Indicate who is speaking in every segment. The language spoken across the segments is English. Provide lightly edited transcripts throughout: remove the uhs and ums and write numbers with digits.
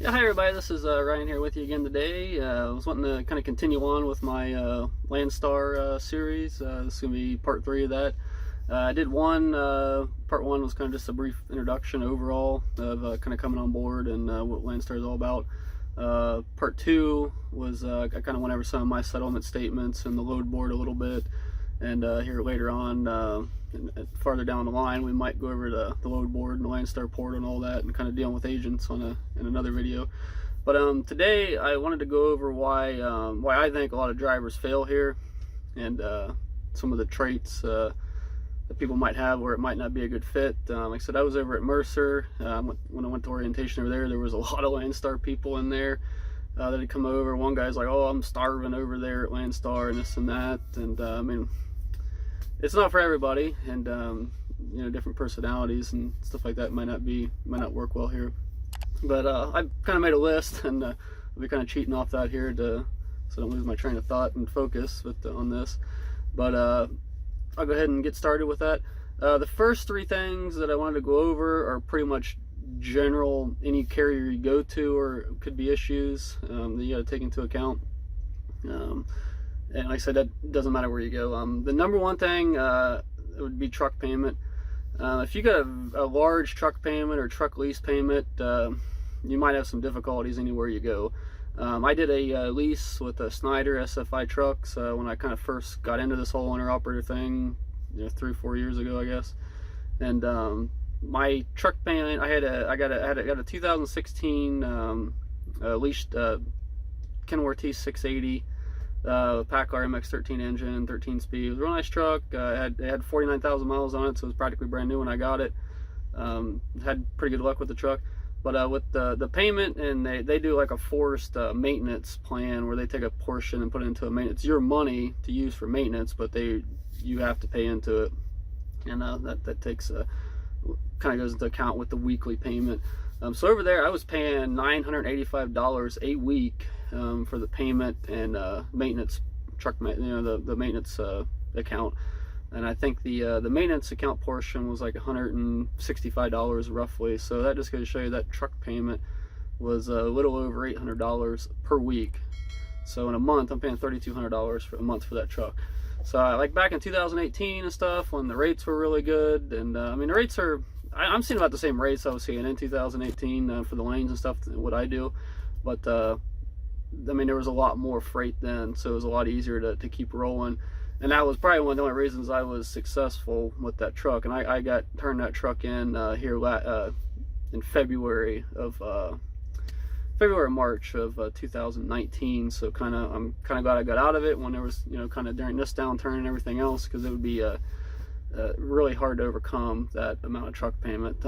Speaker 1: Yeah, hi everybody, this is Ryan here with you again today. I was wanting to kind of continue on with my Landstar series. This is going to be part 3 of that. I did part 1 was kind of just a brief introduction overall of kind of coming on board and what Landstar is all about. Part 2 was I kind of went over some of my settlement statements and the load board a little bit. And here later on, farther down the line, we might go over the load board and the Landstar port and all that, and kind of dealing with agents in another video. But today I wanted to go over why I think a lot of drivers fail here, and some of the traits that people might have where it might not be a good fit. Like I said, I was over at Mercer when I went to orientation over there. There was a lot of Landstar people in there that had come over. One guy's like, "Oh, I'm starving over there at Landstar," and this and that. And I mean, it's not for everybody, and you know, different personalities and stuff like that might not work well here. But I kind of made a list, and I'll be kind of cheating off that here so I don't lose my train of thought and focus on this. But I'll go ahead and get started with that. The first 3 things that I wanted to go over are pretty much general. Any carrier you go to, or could be issues that you got to take into account. And like I said, that doesn't matter where you go. The number one thing would be truck payment. If you got a large truck payment or truck lease payment, you might have some difficulties anywhere you go. I did a lease with a Snyder SFI trucks when I kind of first got into this whole owner-operator thing, 3 or 4 years ago, I guess. And my truck payment, I got a 2016 leased Kenworth T680. PACCAR MX-13 engine, 13 speed. It was a real nice truck. It had 49,000 miles on it, so it was practically brand new when I got it. Had pretty good luck with the truck. But with the payment, and they do like a forced maintenance plan where they take a portion and put it into a maintenance. It's your money to use for maintenance, but you have to pay into it, and that takes kind of goes into account with the weekly payment. So over there, I was paying $985 a week for the payment and maintenance the maintenance account. And I think the maintenance account portion was like $165 roughly. So that just goes to show you that truck payment was a little over $800 per week. So in a month, I'm paying $3,200 for a month for that truck. So like back in 2018 and stuff, when the rates were really good, and I mean the rates are, I'm seeing about the same rates I was seeing in 2018 for the lanes and stuff, what I do. But I mean, there was a lot more freight then, so it was a lot easier to keep rolling. And that was probably one of the only reasons I was successful with that truck. And I turned that truck in here in February, March of 2019. So I'm kind of glad I got out of it when there was, kind of during this downturn and everything else, because it would be really hard to overcome that amount of truck payment.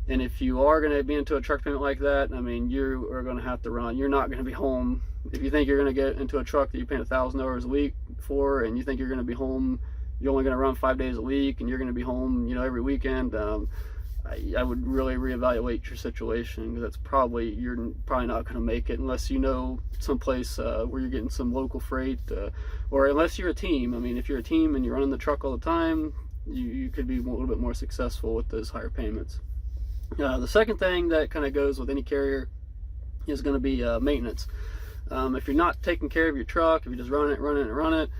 Speaker 1: And if you are going to be into a truck payment like that, I mean, you are going to have to run. You're not going to be home. If you think you're going to get into a truck that you're paying $1,000 a week for, and you think you're going to be home, you're only going to run 5 days a week, and you're going to be home, every weekend, I would really reevaluate your situation, because you're probably not going to make it unless you know someplace where you're getting some local freight, or unless you're a team. I mean, if you're a team and you're running the truck all the time, you could be a little bit more successful with those higher payments. The second thing that kind of goes with any carrier is going to be maintenance. If you're not taking care of your truck, if you just run it,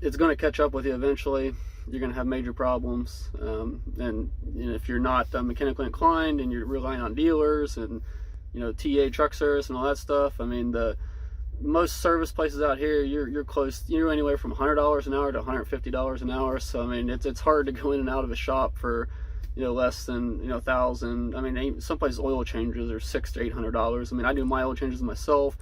Speaker 1: it's going to catch up with you eventually. You're going to have major problems. And if you're not mechanically inclined and you're relying on dealers and TA truck service and all that stuff, I mean, the most service places out here, you're close, anywhere from $100 an hour to $150 an hour. So I mean, it's hard to go in and out of a shop for less than $1,000. I mean, some places oil changes are $600 to $800. I mean, I do my oil changes myself,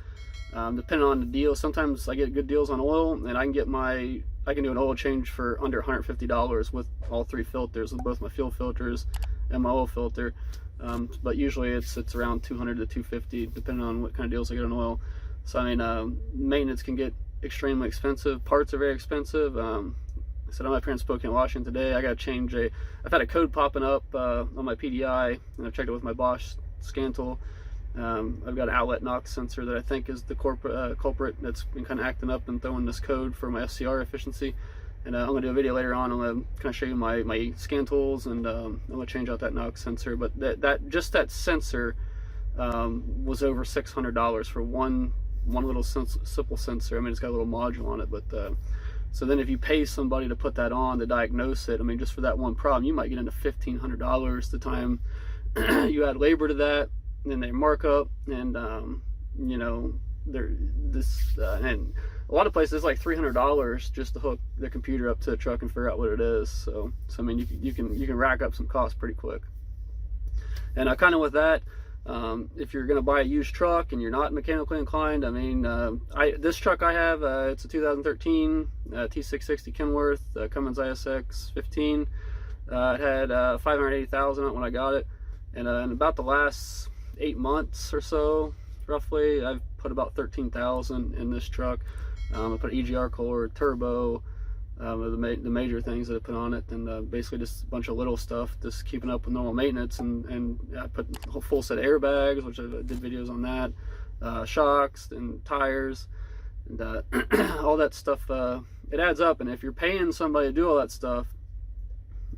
Speaker 1: depending on the deal. Sometimes I get good deals on oil, and I can do an oil change for under $150 with all 3 filters, with both my fuel filters and my oil filter. But usually it's around $200 to $250, depending on what kind of deals I get on oil. So I mean, maintenance can get extremely expensive. Parts are very expensive. I said I'm up here in Spokane, Washington today. I got to change I've had a code popping up on my PDI, and I've checked it with my Bosch scan tool. I've got an outlet knock sensor that I think is the culprit that's been kind of acting up and throwing this code for my SCR efficiency. And I'm going to do a video later on. I'm going to kind of show you my scan tools, and I'm going to change out that knock sensor. But that sensor was over $600 for one little simple sensor. I mean, it's got a little module on it, but so then if you pay somebody to put that on to diagnose it, I mean, just for that one problem, you might get into $1,500 the time you add labor to that, and then they markup, and you know, and a lot of places it's like $300 just to hook the computer up to the truck and figure out what it is. So I mean, you can rack up some costs pretty quick. And kind of with that, if you're going to buy a used truck and you're not mechanically inclined, I mean, this truck I have, it's a 2013 T660 Kenworth Cummins ISX 15. It had 580,000 on it when I got it, and in about the last 8 months or so, roughly, I've put about 13,000 in this truck. I put EGR cord, turbo, the major things that I put on it, and basically just a bunch of little stuff, just keeping up with normal maintenance, and I put a whole full set of airbags, which I did videos on that, shocks and tires, and all that stuff. It adds up, and if you're paying somebody to do all that stuff,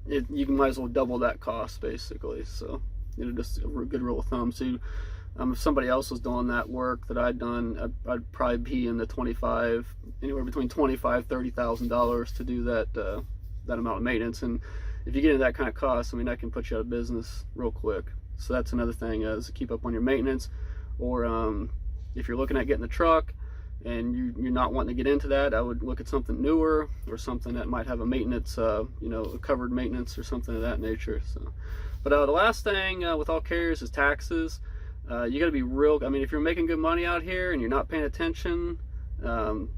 Speaker 1: you might as well double that cost basically. So, you know, just a good rule of thumb. So if somebody else was doing that work that I'd done, I'd probably be in the anywhere between $25,000–$30,000 to do that amount of maintenance. And if you get into that kind of cost, I mean, that can put you out of business real quick. So that's another thing, is keep up on your maintenance. Or if you're looking at getting a truck and you're not wanting to get into that, I would look at something newer, or something that might have a maintenance, you know, a covered maintenance or something of that nature. So, but the last thing with all carriers is taxes. You got to be real. I mean, if you're making good money out here and you're not paying attention, kind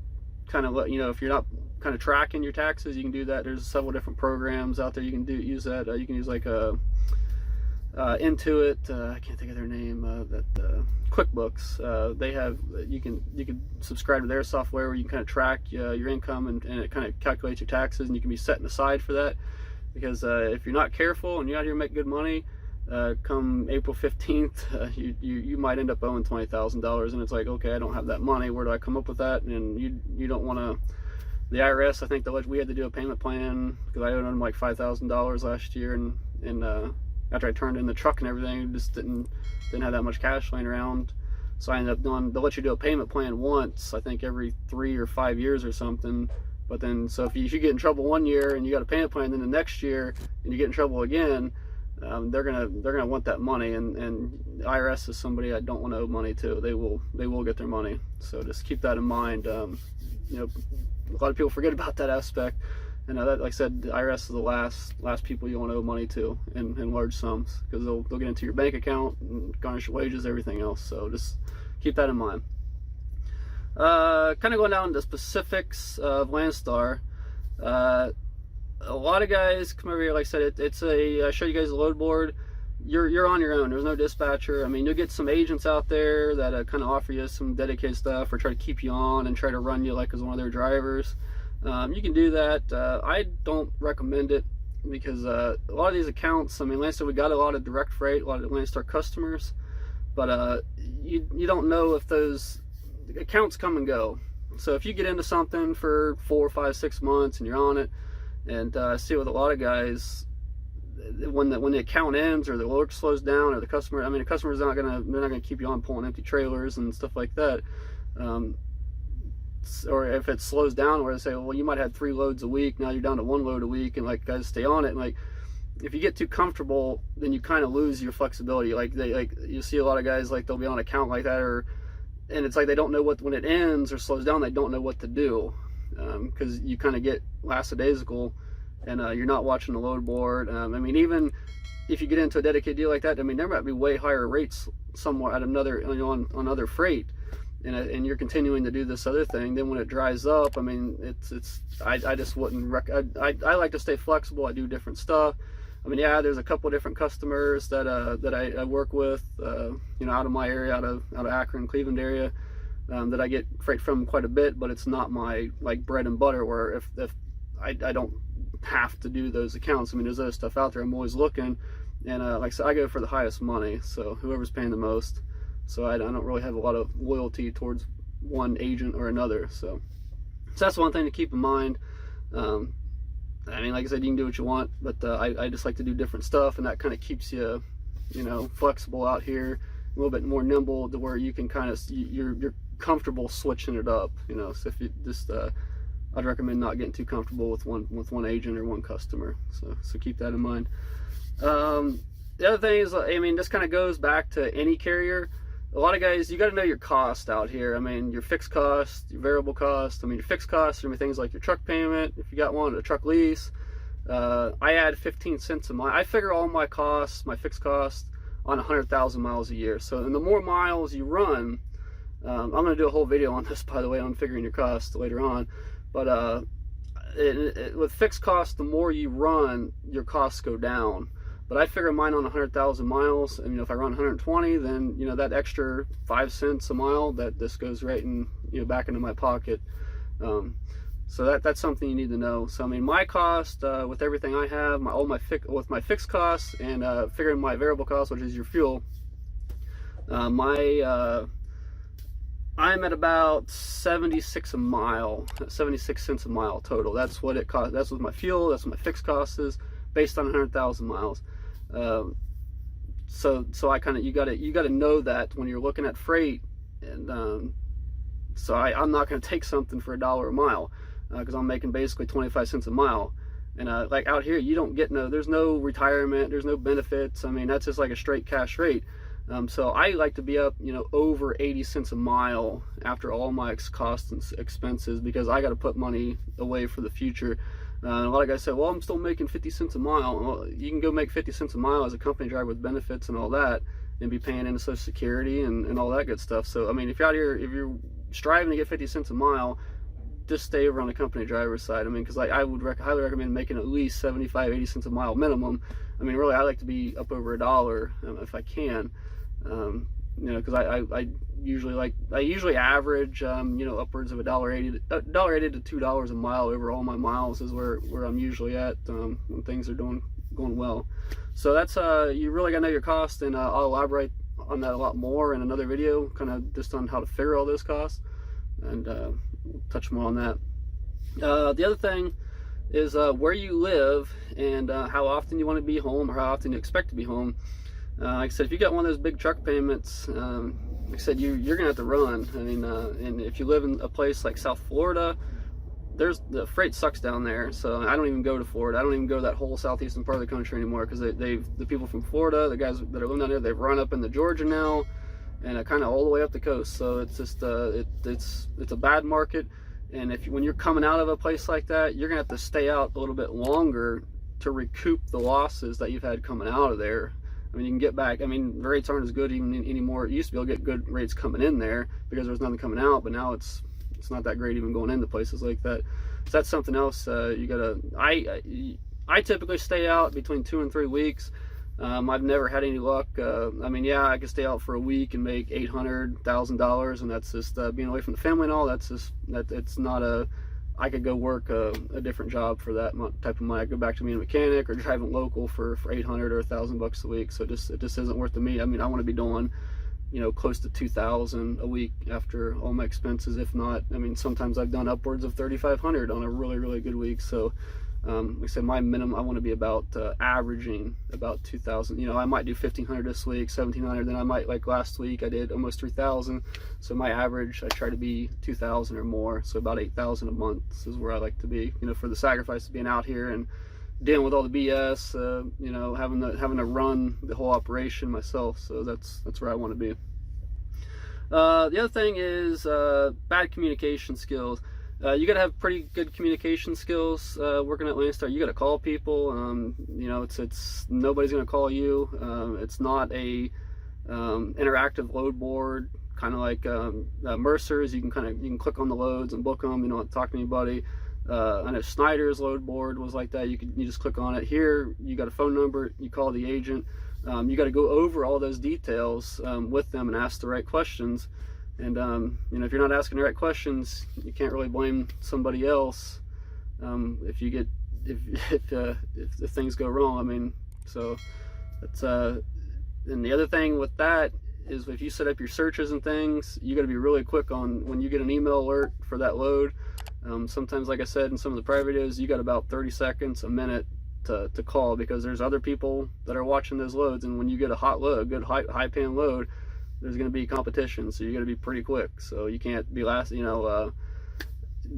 Speaker 1: of, you know, if you're not kind of tracking your taxes, you can do that. There's several different programs out there you can use that. You can use like a Intuit. I can't think of their name. QuickBooks. They have, you can subscribe to their software where you can kind of track your income, and it kind of calculates your taxes, and you can be setting aside for that. Because if you're not careful and you're out here making good money, come April 15th, you might end up owing $20,000, and it's like, okay, I don't have that money. Where do I come up with that? And you don't want to. The IRS, I think we had to do a payment plan, because I owed them like $5,000 last year, and after I turned in the truck and everything, just didn't have that much cash laying around. So I ended up doing, they'll let you do a payment plan once, I think every 3 or 5 years or something. But then, so if you get in trouble one year and you got a payment plan, then the next year and you get in trouble again, they're gonna want that money, and the IRS is somebody I don't want to owe money to. They will get their money. So just keep that in mind. You know, a lot of people forget about that aspect, and that, like I said, the IRS is the last people you want to owe money to in large sums, because they'll get into your bank account and garnish your wages, everything else. So just keep that in mind. Kind of going down to specifics of Landstar. A lot of guys come over here, like I said, I show you guys a load board. You're on your own. There's no dispatcher. I mean, you'll get some agents out there that kind of offer you some dedicated stuff, or try to keep you on and try to run you like as one of their drivers. You can do that. I don't recommend it, because a lot of these accounts, I mean, Landstar, we got a lot of direct freight, a lot of Landstar customers, but you don't know if those accounts come and go. So if you get into something for 4, 5, 6 months and you're on it, and I see with a lot of guys, when the account ends, or the work slows down, or the customer, I mean, the customer's they're not gonna keep you on pulling empty trailers and stuff like that. Or if it slows down, where they say, well, you might have 3 loads a week, now you're down to 1 load a week, and like, guys, stay on it. And like, if you get too comfortable, then you kind of lose your flexibility. Like you see a lot of guys, like, they'll be on an account like that, and it's like they don't know when it ends or slows down, they don't know what to do, because you kind of get lackadaisical, and you're not watching the load board. I mean, even if you get into a dedicated deal like that, I mean, there might be way higher rates somewhere at another, you know, on other freight, and you're continuing to do this other thing. Then when it dries up, I mean, I just wouldn't I like to stay flexible. I do different stuff. I mean, yeah, there's a couple different customers that I work with, you know, out of my area, out of Akron, Cleveland area, that I get freight from quite a bit, but it's not my, like, bread and butter, where if I don't have to do those accounts. I mean, there's other stuff out there. I'm always looking, and like I said, I go for the highest money, so whoever's paying the most. So I don't really have a lot of loyalty towards one agent or another. So that's one thing to keep in mind. I mean, like I said, you can do what you want, but I just like to do different stuff, and that kind of keeps you, you know, flexible out here, little bit more nimble to where you can kind of, you're comfortable switching it up, you know. So if you just, I'd recommend not getting too comfortable with one agent or one customer. So keep that in mind. The other thing is, I mean, this kind of goes back to any carrier. A lot of guys, you got to know your cost out here. I mean, your fixed cost, your variable cost. I mean, your fixed costs are things like your truck payment, if you got one, a truck lease. I add 15 cents a mile. I figure all my costs, my fixed costs, on 100,000 miles a year. So, and the more miles you run, I'm going to do a whole video on this, by the way, on figuring your costs later on. But with fixed costs, the more you run, your costs go down. But I figure mine on 100,000 miles, and you know, if I run 120, then you know that extra 5 cents a mile, that this goes right in, you know, back into my pocket. So that's something you need to know. So I mean, my cost with everything I have, with my fixed costs and figuring my variable cost, which is your fuel, I'm at about 76 a mile, 76 cents a mile total. That's what it costs. That's what my fuel, that's what my fixed cost is, based on 100,000 miles. So I kind of, you gotta know that when you're looking at freight. And so I'm not going to take something for $1 a mile, because I'm making basically 25 cents a mile. And like out here, you don't get there's no retirement, there's no benefits. I mean, that's just like a straight cash rate. So I like to be up, you know, over 80 cents a mile after all my costs and expenses, because I got to put money away for the future. A lot of guys say, well, I'm still making 50 cents a mile. Well, you can go make 50 cents a mile as a company driver with benefits and all that, and be paying into Social Security and all that good stuff. So I mean, if you're out here, if you're striving to get 50 cents a mile, just stay over on the company driver's side. I mean, because I would highly recommend making at least 75, 80 cents a mile minimum. I mean, really, I like to be up over $1 if I can. You know, because I usually average, you know, upwards of $1.80 to $2 a mile over all my miles is where I'm usually at when things are going well. So that's you really gotta know your cost, and I'll elaborate on that a lot more in another video, kind of just on how to figure all those costs, and we'll touch more on that. The other thing is where you live and how often you want to be home, or how often you expect to be home. Like I said, if you got one of those big truck payments, like I said, you're gonna have to run. I mean, and if you live in a place like South Florida, the freight sucks down there. So I don't even go to Florida. I don't even go to that whole southeastern part of the country anymore, because the people from Florida, the guys that are living down there, they've run up into Georgia now, and kind of all the way up the coast. So it's just it's a bad market. And when you're coming out of a place like that, you're gonna have to stay out a little bit longer to recoup the losses that you've had coming out of there. I mean, you can get back. I mean, the rates aren't as good even anymore. It used to be able to get good rates coming in there because there's nothing coming out, but now it's not that great even going into places like that. So that's something else you gotta. I typically stay out between 2 and 3 weeks. I've never had any luck. I mean, yeah, I could stay out for a week and make $800,000, and that's just being away from the family and all. That's just it's not a. I could go work a different job for that type of money. I could go back to being a mechanic or driving local for $800 or $1,000 a week. So it just isn't worth it to me. I mean, I want to be doing, you know, close to $2,000 a week after all my expenses. If not, I mean, sometimes I've done upwards of $3,500 on a really, really good week. So like I said, my minimum, I want to be about averaging about 2,000. You know, I might do 1,500 this week, 1,700. Then I might, like last week, I did almost 3,000. So my average, I try to be 2,000 or more. So about 8,000 a month is where I like to be. You know, for the sacrifice of being out here and dealing with all the BS. You know, having to run the whole operation myself. So that's where I want to be. The other thing is bad communication skills. You gotta have pretty good communication skills working at Landstar. You gotta call people. You know, it's nobody's gonna call you. It's not a interactive load board, kind of like Mercer's. You can click on the loads and book them. You don't have to talk to anybody. I know Snyder's load board was like that. You just click on it. Here, you got a phone number. You call the agent. You got to go over all those details with them and ask the right questions. And you know, if you're not asking the right questions, you can't really blame somebody else if you get if things go wrong. I mean, so that's and the other thing with that is, if you set up your searches and things, you got to be really quick on when you get an email alert for that load. Sometimes, like I said in some of the prior videos, you got about 30 seconds, a minute to call, because there's other people that are watching those loads. And when you get a hot load, a good high paying load, there's going to be competition, so you're going to be pretty quick. So you can't be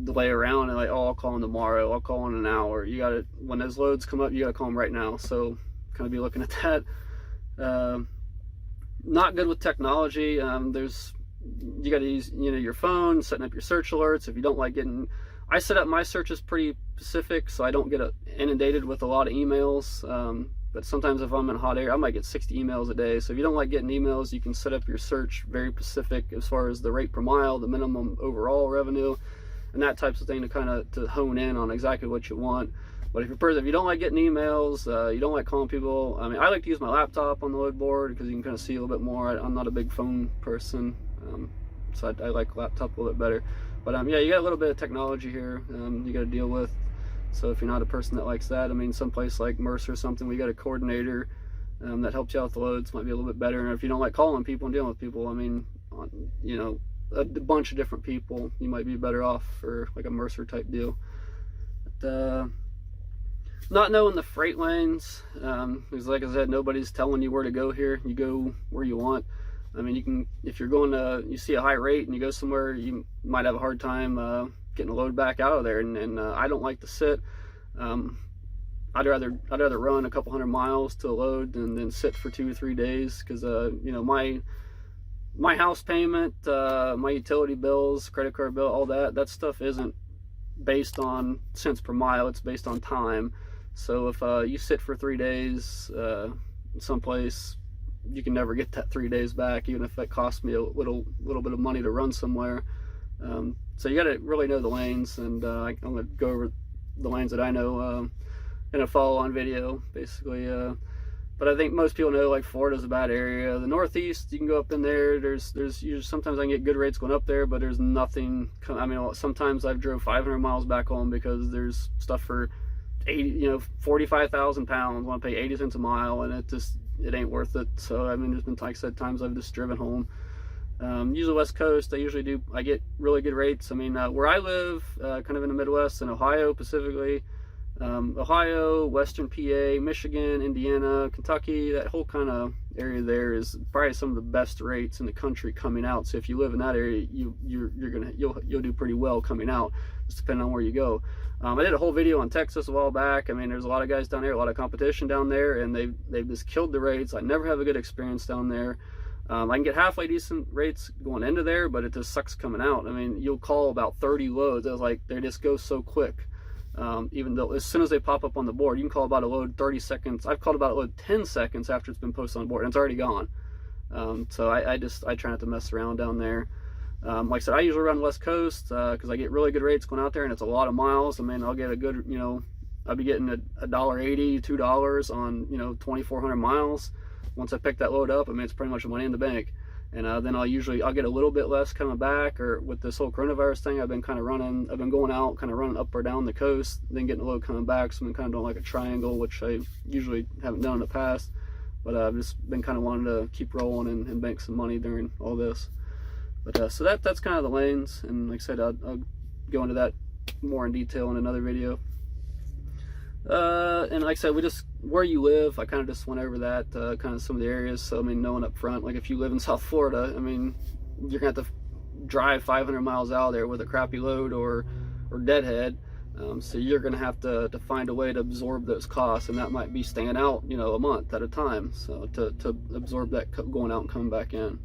Speaker 1: delay around and like, oh, I'll call in tomorrow, I'll call in an hour. You got to, when those loads come up, you got to call them right now. So kind of be looking at that. Not good with technology. You got to use your phone, setting up your search alerts. If you don't like getting, I set up my searches pretty specific so I don't get inundated with a lot of emails. But sometimes if I'm in a hot area, I might get 60 emails a day. So if you don't like getting emails, you can set up your search very specific as far as the rate per mile, the minimum overall revenue, and that types of thing to kind of hone in on exactly what you want. But if you don't like getting emails, you don't like calling people, I mean, I like to use my laptop on the load board because you can kind of see a little bit more. I'm not a big phone person, so I like laptop a little bit better. But yeah, you got a little bit of technology here you got to deal with. So if you're not a person that likes that, I mean, someplace like Mercer or something, we got a coordinator that helps you out with the loads, might be a little bit better. And if you don't like calling people and dealing with people, I mean, a bunch of different people, you might be better off for like a Mercer type deal. But, not knowing the freight lanes, because like I said, nobody's telling you where to go here. You go where you want. I mean, if you're going you see a high rate and you go somewhere, you might have a hard time getting a load back out of there. And I don't like to sit. I'd rather run a couple hundred miles to a load than sit for 2 or 3 days, because my house payment, my utility bills, credit card bill, all that stuff isn't based on cents per mile. It's based on time. So if you sit for 3 days someplace, you can never get that 3 days back, even if it costs me a little bit of money to run somewhere. So you got to really know the lanes, and I'm going to go over the lanes that I know in a follow-on video, basically. But I think most people know, like, Florida's a bad area. The Northeast, you can go up in there. There's usually, sometimes I can get good rates going up there, but there's nothing. I mean, sometimes I've drove 500 miles back home because there's stuff for 45,000 pounds. Want to pay 80 cents a mile, and it ain't worth it. So I mean, there's been, like I said, times I've just driven home. Usually West Coast, I get really good rates. I mean, where I live, kind of in the Midwest, in Ohio specifically, Ohio, Western PA, Michigan, Indiana, Kentucky, that whole kind of area there is probably some of the best rates in the country coming out. So if you live in that area, you'll do pretty well coming out, just depending on where you go. I did a whole video on Texas a while back. I mean, there's a lot of guys down there, a lot of competition down there, and they've just killed the rates. I never have a good experience down there. I can get halfway decent rates going into there, but it just sucks coming out. I mean, you'll call about 30 loads. It was like, they just go so quick. Even though as soon as they pop up on the board, you can call about a load 30 seconds. I've called about a load 10 seconds after it's been posted on the board, and it's already gone. So I try not to mess around down there. Like I said, I usually run West Coast because I get really good rates going out there, and it's a lot of miles. I mean, I'll get a good, I'll be getting $1.80, $2 on 2,400 miles. Once I pick that load up, I mean, it's pretty much money in the bank. And then I'll get a little bit less coming back. Or with this whole coronavirus thing, I've been going out, kind of running up or down the coast, then getting a load coming back. So I've been kind of doing like a triangle, which I usually haven't done in the past. But I've just been kind of wanting to keep rolling and bank some money during all this. But so that's kind of the lanes. And like I said, I'll go into that more in detail in another video. And like I said, where you live, I kind of just went over that, kind of some of the areas. So I mean, knowing up front, like if you live in South Florida, I mean, you're gonna have to drive 500 miles out there with a crappy load or deadhead. So you're gonna have to find a way to absorb those costs, and that might be staying out, a month at a time. So to absorb that going out and coming back in.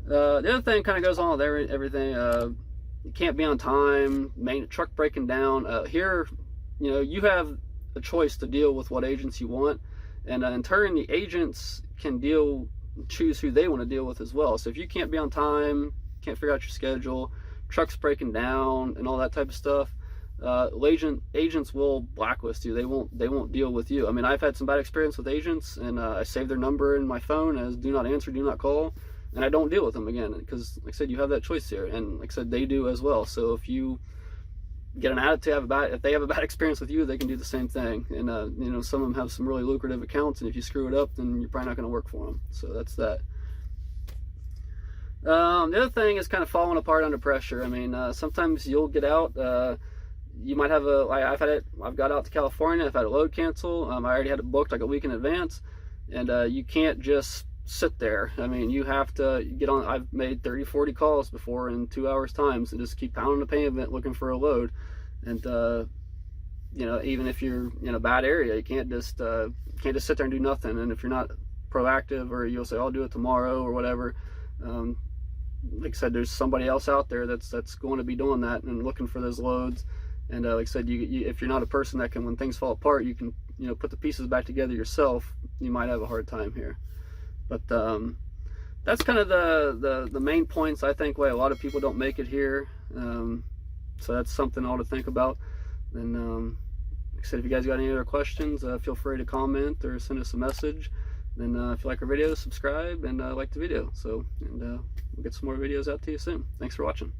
Speaker 1: The other thing kind of goes on with everything. You can't be on time. Truck breaking down. Here, you have a choice to deal with what agents you want, and in turn, the agents can choose who they want to deal with as well. So if you can't be on time, can't figure out your schedule, trucks breaking down, and all that type of stuff, agents will blacklist you. They won't deal with you. I mean, I've had some bad experience with agents, and I save their number in my phone as do not answer, do not call, and I don't deal with them again, because like I said, you have that choice here, and like I said, they do as well. So if you get an attitude, if they have a bad experience with you, they can do the same thing. And some of them have some really lucrative accounts, and if you screw it up, then you're probably not going to work for them. So that's that. The other thing is kind of falling apart under pressure. I mean, sometimes you'll get out, you might have I've got out to California, I've had a load cancel. I already had it booked like a week in advance, and you can't just sit there. I mean, you have to get on. I've made 30-40 calls before in 2 hours time, so just keep pounding the pavement looking for a load. And you know, even if you're in a bad area, you can't just sit there and do nothing. And if you're not proactive, or you'll say, I'll do it tomorrow or whatever, like I said, there's somebody else out there that's going to be doing that and looking for those loads. And like I said, if you're not a person that can, when things fall apart, you can, you know, put the pieces back together yourself, you might have a hard time here. But that's kind of the main points, I think, why a lot of people don't make it here. So that's something all to think about. And like I said, if you guys got any other questions, feel free to comment or send us a message. Then if you like our video, subscribe and like the video. So, and we'll get some more videos out to you soon. Thanks for watching.